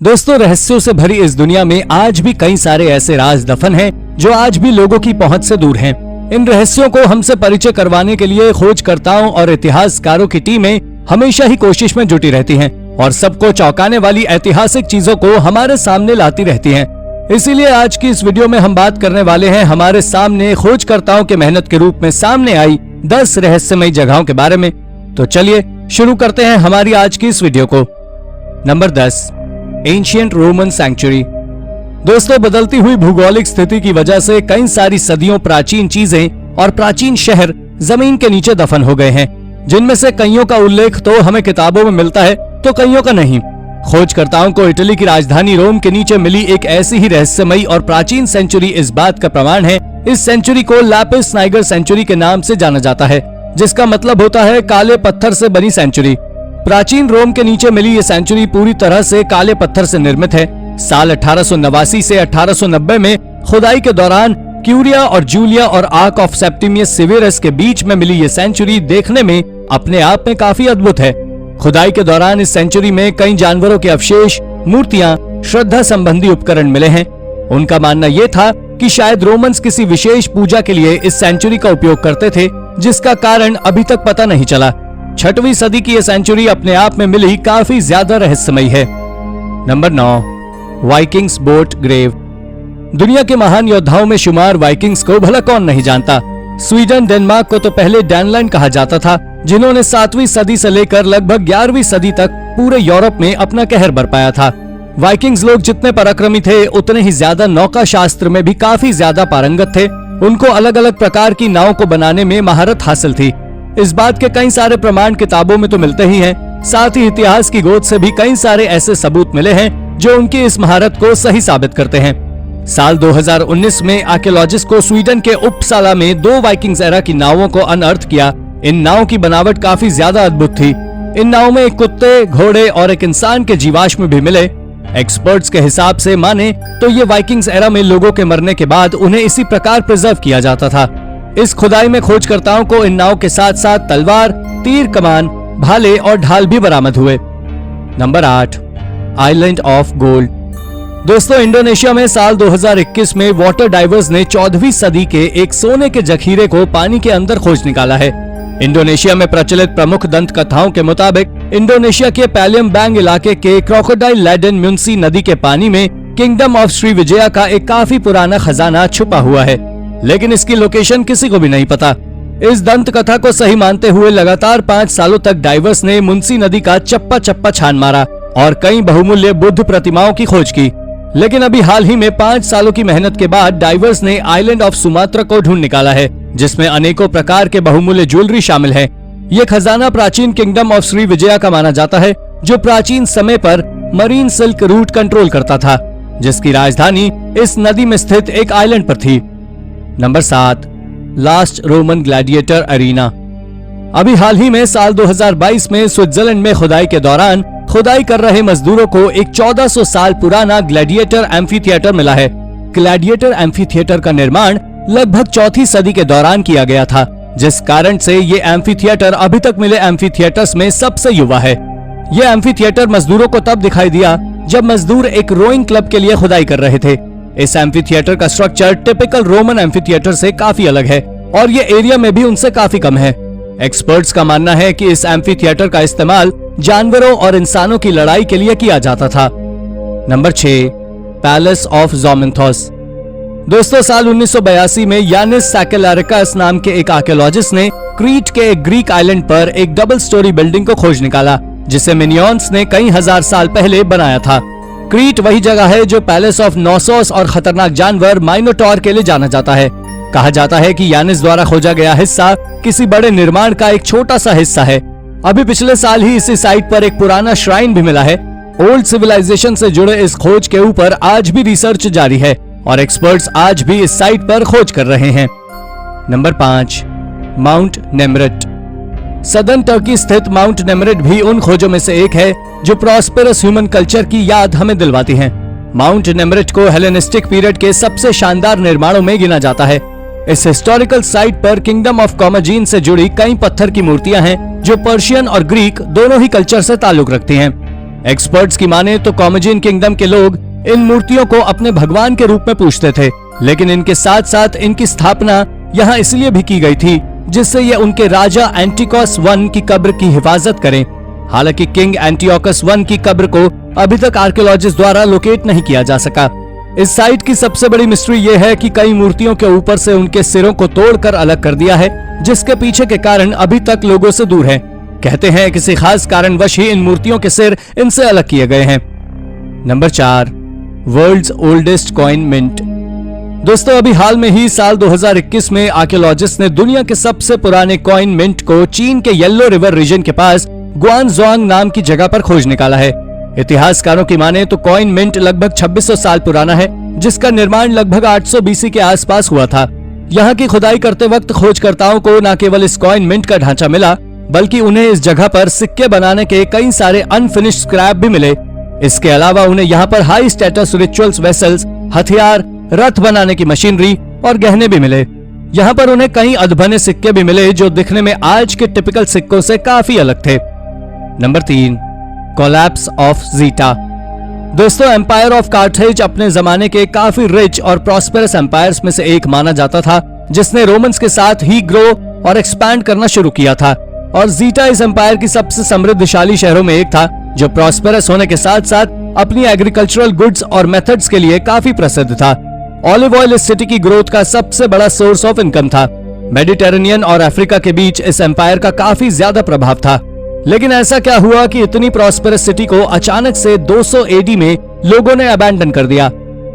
दोस्तों, रहस्यों से भरी इस दुनिया में आज भी कई सारे ऐसे राज दफन हैं जो आज भी लोगों की पहुंच से दूर हैं। इन रहस्यों को हमसे परिचय करवाने के लिए खोजकर्ताओं और इतिहासकारों की टीमें हमेशा ही कोशिश में जुटी रहती हैं और सबको चौंकाने वाली ऐतिहासिक चीजों को हमारे सामने लाती रहती हैं। इसीलिए आज की इस वीडियो में हम बात करने वाले हैं हमारे सामने खोजकर्ताओं के मेहनत के रूप में सामने आई 10 रहस्यमयी जगहों के बारे में। तो चलिए शुरू करते हैं हमारी आज की इस वीडियो को। Number 10, ancient Roman sanctuary. दोस्तों, बदलती हुई भूगोलिक स्थिति की वजह से कई सारी सदियों प्राचीन चीजें और प्राचीन शहर जमीन के नीचे दफन हो गए हैं, जिनमें से कईयों का उल्लेख तो हमें किताबों में मिलता है तो कईयों का नहीं। खोजकर्ताओं को इटली की राजधानी रोम के नीचे मिली एक ऐसी ही रहस्यमयी और प्राचीन सेंचुरी इस बात का प्रमाण है। इस सेंचुरी को लैपिस नाइगर सेंचुरी के नाम से जाना जाता है, जिसका मतलब होता है काले पत्थर से बनी सेंचुरी। प्राचीन रोम के नीचे मिली ये सेंचुरी पूरी तरह से काले पत्थर से निर्मित है। साल 1889 से 1890 में खुदाई के दौरान क्यूरिया और जूलिया और आर्क ऑफ सेप्टिमियस सीवेरस के बीच में मिली ये सेंचुरी देखने में अपने आप में काफी अद्भुत है। खुदाई के दौरान इस सेंचुरी में कई जानवरों के अवशेष, मूर्तियां, श्रद्धा संबंधी उपकरण मिले हैं। उनका मानना यह था कि शायद रोमन्स किसी विशेष पूजा के लिए इस सेंचुरी का उपयोग करते थे, जिसका कारण अभी तक पता नहीं चला। 6वीं सदी की यह सेंचुरी अपने आप में मिली काफी ज्यादा रहस्यमयी है। Number 9, Vikings boat grave. दुनिया के महान योद्धाओं में शुमार वाइकिंग्स को भला कौन नहीं जानता। स्वीडन, डेनमार्क को तो पहले डैनलैंड कहा जाता था, जिन्होंने 7वीं सदी से लेकर लगभग 11वीं सदी तक पूरे यूरोप में अपना कहर बरपाया था। वाइकिंग्स लोग जितने पराक्रमी थे, उतने ही ज्यादा नौका शास्त्र में भी काफी ज्यादा पारंगत थे। उनको अलग अलग प्रकार की नाव को बनाने में महारत हासिल थी। इस बात के कई सारे प्रमाण किताबों में तो मिलते ही हैं, साथ ही इतिहास की गोद से भी कई सारे ऐसे सबूत मिले हैं जो उनकी इस महारत को सही साबित करते हैं। साल 2019 में आर्कियोलॉजिस्ट को स्वीडन के उपसाला में 2 वाइकिंग्स एरा की नावों को अनअर्थ किया। इन नावों की बनावट काफी ज्यादा अद्भुत थी। इन नावों में एक कुत्ते, घोड़े और एक इंसान के जीवाश्म भी मिले। एक्सपर्ट्स के हिसाब से माने तो ये वाइकिंग्स एरा में लोगों के मरने के बाद उन्हें इसी प्रकार प्रिजर्व किया जाता था। इस खुदाई में खोजकर्ताओं को इन नाव के साथ साथ तलवार, तीर कमान, भाले और ढाल भी बरामद हुए। Number 8, island of gold. दोस्तों, इंडोनेशिया में साल 2021 में वाटर डाइवर्स ने 14वीं सदी के एक सोने के जखीरे को पानी के अंदर खोज निकाला है। इंडोनेशिया में प्रचलित प्रमुख दंत कथाओं के मुताबिक इंडोनेशिया के पैलियमबैंग इलाके के क्रोकोडाइल लैडन म्युंसी नदी के पानी में किंगडम ऑफ श्रीविजया का एक काफी पुराना खजाना छुपा हुआ है, लेकिन इसकी लोकेशन किसी को भी नहीं पता। इस दंत कथा को सही मानते हुए लगातार 5 सालों तक डाइवर्स ने मुंसी नदी का चप्पा चप्पा छान मारा और कई बहुमूल्य बुद्ध प्रतिमाओं की खोज की। लेकिन अभी हाल ही में 5 सालों की मेहनत के बाद डाइवर्स ने आइलैंड ऑफ सुमात्रा को ढूंढ निकाला है, जिसमें अनेकों प्रकार के बहुमूल्य ज्वेलरी शामिल है। ये खजाना प्राचीन किंगडम ऑफ श्रीविजया का माना जाता है, जो प्राचीन समय पर मरीन सिल्क रूट कंट्रोल करता था, जिसकी राजधानी इस नदी में स्थित एक आइलैंड पर थी। Number 7, last Roman gladiator arena. अभी हाल ही में साल 2022 में स्विट्जरलैंड में खुदाई के दौरान खुदाई कर रहे मजदूरों को एक 1400 साल पुराना ग्लैडिएटर एम्फीथिएटर मिला है। ग्लैडिएटर एम्फीथिएटर का निर्माण लगभग 4वीं सदी के दौरान किया गया था, जिस कारण से ये एम्फीथिएटर अभी तक मिले एम्फीथिएटर्स में सबसे युवा है। ये एम्फीथिएटर मजदूरों को तब दिखाई दिया जब मजदूर एक रोइंग क्लब के लिए खुदाई कर रहे थे। इस एम्फीथिएटर का स्ट्रक्चर टिपिकल रोमन एम्फीथिएटर से काफी अलग है और ये एरिया में भी उनसे काफी कम है। एक्सपर्ट्स का मानना है कि इस एम्फीथिएटर का इस्तेमाल जानवरों और इंसानों की लड़ाई के लिए किया जाता था। Number 6, palace of Zominthos. दोस्तों, साल 1982 में यानिस सैकेलारिकस नाम के एक आर्कियोलॉजिस्ट ने क्रीट के एक ग्रीक आइलैंड पर एक डबल स्टोरी बिल्डिंग को खोज निकाला, जिसे मिनियंस ने कई हजार साल पहले बनाया था। क्रीट वही जगह है जो पैलेस ऑफ नोसोस और खतरनाक जानवर माइनोटॉर के लिए जाना जाता है। कहा जाता है कि यानिस द्वारा खोजा गया हिस्सा किसी बड़े निर्माण का एक छोटा सा हिस्सा है। अभी पिछले साल ही इसी साइट पर एक पुराना श्राइन भी मिला है। ओल्ड सिविलाइजेशन से जुड़े इस खोज के ऊपर आज भी रिसर्च जारी है और एक्सपर्ट्स आज भी इस साइट पर खोज कर रहे हैं। Number 5, mount Nemrut. Southern Turkey स्थित माउंट नेमरेट भी उन खोजों में से एक है जो प्रॉस्पेरस ह्यूमन कल्चर की याद हमें दिलवाती हैं। माउंट नेमरेट को हेलेनिस्टिक पीरियड के सबसे शानदार निर्माणों में गिना जाता है। इस हिस्टोरिकल साइट पर किंगडम ऑफ कॉमजीन से जुड़ी कई पत्थर की मूर्तियां हैं जो पर्शियन और ग्रीक दोनों ही कल्चर से ताल्लुक रखती हैं। एक्सपर्ट्स की माने तो कॉमेजियन किंगडम के लोग इन मूर्तियों को अपने भगवान के रूप में पूजते थे, लेकिन इनके साथ साथ इनकी स्थापना यहाँ इसलिए भी की गई थी जिससे ये उनके राजा एंटियोकस I की कब्र की हिफाजत करें। हालांकि किंग एंटियोकस I की कब्र को अभी तक आर्कियोलॉजिस्ट द्वारा लोकेट नहीं किया जा सका। इस साइट की सबसे बड़ी मिस्ट्री ये है कि कई मूर्तियों के ऊपर से उनके सिरों को तोड़कर अलग कर दिया है, जिसके पीछे के कारण अभी तक लोगों से दूर है। कहते हैं किसी खास कारणवश ही इन मूर्तियों के सिर इनसे अलग किए गए हैं। Number 4, world's oldest coin mint. दोस्तों, अभी हाल में ही साल 2021 में आर्कियोलॉजिस्ट ने दुनिया के सबसे पुराने कॉइन मिंट को चीन के येलो रिवर रीजन के पास ग्वानज़ोंग नाम की जगह पर खोज निकाला है। इतिहासकारों की माने तो कॉइन मिंट लगभग 2600 साल पुराना है, जिसका निर्माण लगभग 800 BC के आसपास हुआ था। यहाँ की खुदाई करते वक्त खोजकर्ताओं को न केवल इस कॉइन मिंट का ढांचा मिला, बल्कि उन्हें इस जगह पर सिक्के बनाने के कई सारे अनफिनिश्ड स्क्रैप भी मिले। इसके अलावा उन्हें यहाँ पर हाई स्टेटस रिचुअल्स वेसल्स, हथियार, रथ बनाने की मशीनरी और गहने भी मिले। यहाँ पर उन्हें कई अधबने सिक्के भी मिले जो दिखने में आज के टिपिकल सिक्कों से काफी अलग थे। Number 3, collapse of zeta. दोस्तों, एम्पायर ऑफ कार्थेज अपने जमाने के काफी रिच और प्रॉस्पेरस एम्पायर्स में से एक माना जाता था, जिसने रोमन्स के साथ ही ग्रो और एक्सपैंड करना शुरू किया था। और ज़ीटा इस एम्पायर की सबसे समृद्धशाली शहरों में एक था, जो प्रॉस्पेरस होने के साथ साथ अपनी एग्रीकल्चरल गुड्स और मेथड्स के लिए काफी प्रसिद्ध था। ऑलिव ऑयल इस सिटी की ग्रोथ का सबसे बड़ा सोर्स ऑफ इनकम था। मेडिटेरेनियन और अफ्रीका के बीच इस एम्पायर का काफी ज्यादा प्रभाव था। लेकिन ऐसा क्या हुआ कि इतनी प्रॉस्पेरस सिटी को अचानक से 200 AD में लोगों ने अबैंडन कर दिया।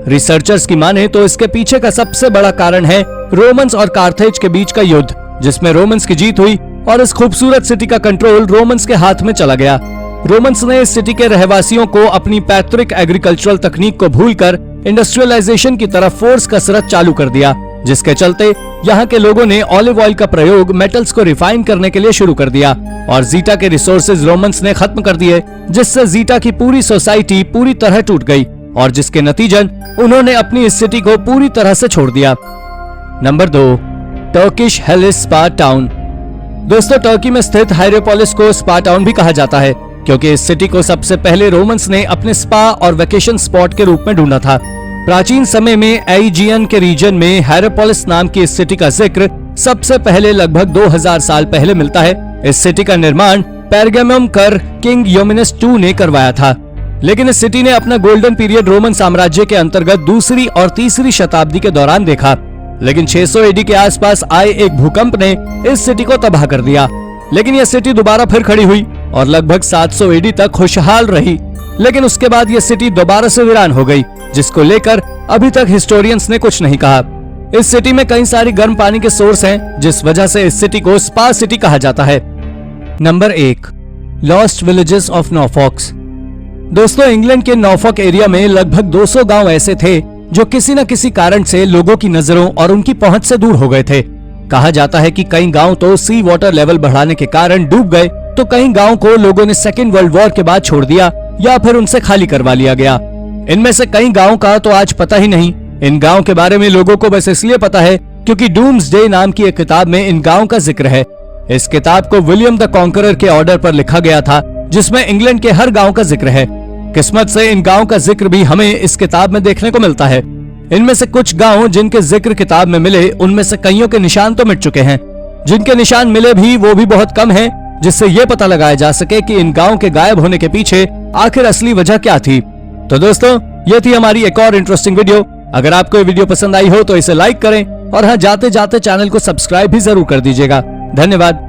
रिसर्चर्स की माने तो इसके पीछे का सबसे बड़ा कारण है रोमन्स और कार्थेज के बीच का युद्ध, जिसमें रोमन्स की जीत हुई और इस खूबसूरत सिटी का कंट्रोल रोमन्स के हाथ में चला गया। रोमन्स ने इस सिटी के रहवासियों को अपनी पैतृक एग्रीकल्चरल तकनीक को भूलकर इंडस्ट्रियलाइजेशन की तरफ फोर्स कसरत चालू कर दिया, जिसके चलते यहाँ के लोगों ने ऑलिव ऑयल का प्रयोग मेटल्स को रिफाइन करने के लिए शुरू कर दिया और ज़ीटा के रिसोर्सेज रोमन्स ने खत्म कर दिए, जिससे ज़ीटा की पूरी सोसाइटी पूरी तरह टूट गई और जिसके नतीजन उन्होंने अपनी इस सिटी को पूरी तरह से छोड़ दिया। नंबर 2, टर्किश हेलिस स्पा टाउन। दोस्तों, टर्की में स्थित हायरोपोलिस को स्पा टाउन भी कहा जाता है, क्योंकि इस सिटी को सबसे पहले रोमन्स ने अपने स्पा और वेकेशन स्पॉट के रूप में ढूंढा था। प्राचीन समय में एजियन के रीजन में हायरोपोलिस नाम की इस सिटी का जिक्र सबसे पहले लगभग 2000 साल पहले मिलता है। इस सिटी का निर्माण पेरगेमम कर किंग योमिनस II ने करवाया था। लेकिन इस सिटी ने अपना गोल्डन पीरियड रोमन साम्राज्य के अंतर्गत दूसरी और तीसरी शताब्दी के दौरान देखा। लेकिन 600 AD के आसपास आए एक भूकंप ने इस सिटी को तबाह कर दिया। लेकिन यह सिटी दोबारा फिर खड़ी हुई और लगभग 700 AD तक खुशहाल रही। लेकिन उसके बाद यह सिटी दोबारा से वीरान हो गई, जिसको लेकर अभी तक हिस्टोरियंस ने कुछ नहीं कहा। इस सिटी में कई सारी गर्म पानी के सोर्स हैं, जिस वजह से इस सिटी को स्पा सिटी कहा जाता है। Number 1, lost villages of Norfolks. दोस्तों, इंग्लैंड के नॉर्फॉक एरिया में लगभग 200 गांव ऐसे थे जो किसी न किसी कारण से लोगों की नजरों और उनकी पहुंच से दूर हो गए थे। कहा जाता है कि कई गांव तो सी वाटर लेवल बढ़ाने के कारण डूब गए, तो कई गांव को लोगों ने सेकेंड वर्ल्ड वॉर के बाद छोड़ दिया या फिर उनसे खाली करवा लिया गया। इनमें से कई गांव का तो आज पता ही नहीं। इन गांव के बारे में लोगों को बस इसलिए पता है क्योंकि डूम्सडे नाम की एक किताब में इन गांव का जिक्र है। इस किताब को विलियम द कॉन्करर के ऑर्डर पर लिखा गया था, जिसमें इंग्लैंड के हर गांव का जिक्र है। किस्मत से इन गांव का जिक्र भी हमें इस किताब में देखने को मिलता है। इनमें से कुछ गांव जिनके जिक्र किताब में मिले, उनमें से कईयों के निशान तो मिट चुके हैं। जिनके निशान मिले भी वो भी बहुत कम है, जिससे ये पता लगाया जा सके कि इन गांव के गायब होने के पीछे आखिर असली वजह क्या थी। तो दोस्तों, ये थी हमारी एक और इंटरेस्टिंग वीडियो। अगर आपको ये वीडियो पसंद आई हो तो इसे लाइक करें और हाँ, जाते जाते चैनल को सब्सक्राइब भी जरूर कर दीजिएगा। धन्यवाद।